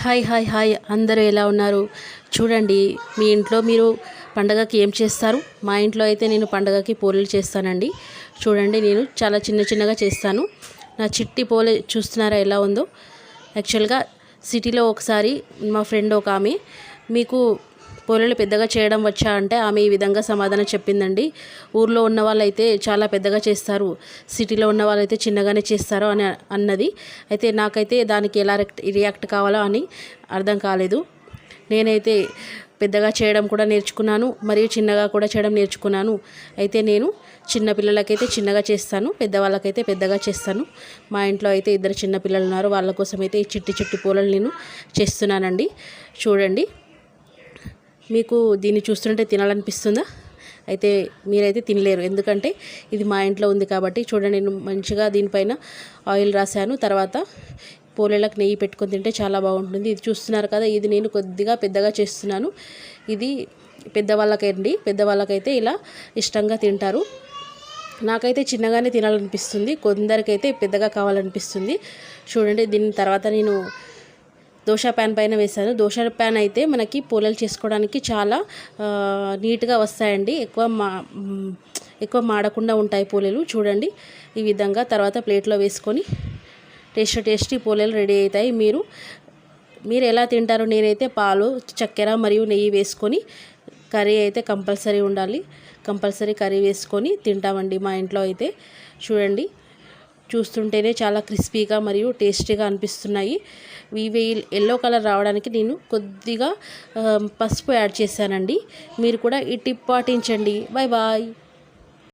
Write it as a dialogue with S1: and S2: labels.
S1: Hi hi hi అందరూ ఎలా ఉన్నారు? చూడండి, మీ ఇంట్లో మీరు పండగకి ఏం చేస్తారు? మా ఇంట్లో అయితే నేను పండగకి పోలేలు చేస్తానండి. చూడండి, నేను చాలా చిన్నగా చేస్తాను. నా చిట్టి పోలే చూస్తున్నారా ఎలా ఉందో? యాక్చువల్గా సిటీలో ఒకసారి మా ఫ్రెండ్ ఒక ఆమె, మీకు పోలేలు పెద్దగా చేయడం వచ్చా అంటే ఆమె ఈ విధంగా సమాధానం చెప్పిందండి. ఊర్లో ఉన్న వాళ్ళైతే చాలా పెద్దగా చేస్తారు, సిటీలో ఉన్న వాళ్ళైతే చిన్నగానే చేస్తారు అని అన్నది. అయితే నాకైతే దానికి ఎలా రియాక్ట్ కావాలో అని అర్థం కాలేదు. నేనైతే పెద్దగా చేయడం కూడా నేర్చుకున్నాను, మరియు చిన్నగా కూడా చేయడం నేర్చుకున్నాను. అయితే నేను చిన్న పిల్లలకైతే చిన్నగా చేస్తాను, పెద్దవాళ్ళకైతే పెద్దగా చేస్తాను. మా ఇంట్లో అయితే ఇద్దరు చిన్న పిల్లలు ఉన్నారు, వాళ్ళ కోసం అయితే ఈ చిట్టి పోలలు నేను చేస్తున్నానండి. చూడండి, మీకు దీన్ని చూస్తుంటే తినాలనిపిస్తుందా? అయితే మీరైతే తినలేరు, ఎందుకంటే ఇది మా ఇంట్లో ఉంది కాబట్టి. చూడండి, నేను మంచిగా దీనిపైన ఆయిల్ రాశాను. తర్వాత పోలేలకు నెయ్యి పెట్టుకొని తింటే చాలా బాగుంటుంది. ఇది చూస్తున్నారు కదా, ఇది నేను కొద్దిగా పెద్దగా చేస్తున్నాను. ఇది పెద్దవాళ్ళకైతే ఇలా ఇష్టంగా తింటారు. నాకైతే చిన్నగానే తినాలనిపిస్తుంది, కొందరికైతే పెద్దగా కావాలనిపిస్తుంది. చూడండి, దీని తర్వాత నేను దోశ ప్యాన్ పైన వేసాను. దోశ ప్యాన్ అయితే మనకి పోలేలు చేసుకోవడానికి చాలా నీట్గా వస్తాయండి, ఎక్కువ మాడకుండా ఉంటాయి పోలేలు. చూడండి, ఈ విధంగా తర్వాత ప్లేట్లో వేసుకొని టేస్టీ పోలేలు రెడీ అవుతాయి. మీరు ఎలా తింటారో? నేనైతే పాలు, చక్కెర మరియు నెయ్యి వేసుకొని, కర్రీ అయితే కంపల్సరీ ఉండాలి, కంపల్సరీ కర్రీ వేసుకొని తింటామండి మా ఇంట్లో అయితే. చూడండి, చూస్తుంటేనే చాలా క్రిస్పీగా మరియు టేస్టీగా అనిపిస్తున్నాయి. ఇవి ఎల్లో కలర్ రావడానికి నేను కొద్దిగా పసుపు యాడ్ చేశానండి. మీరు కూడా ఈ టిప్ పాటించండి. Bye bye.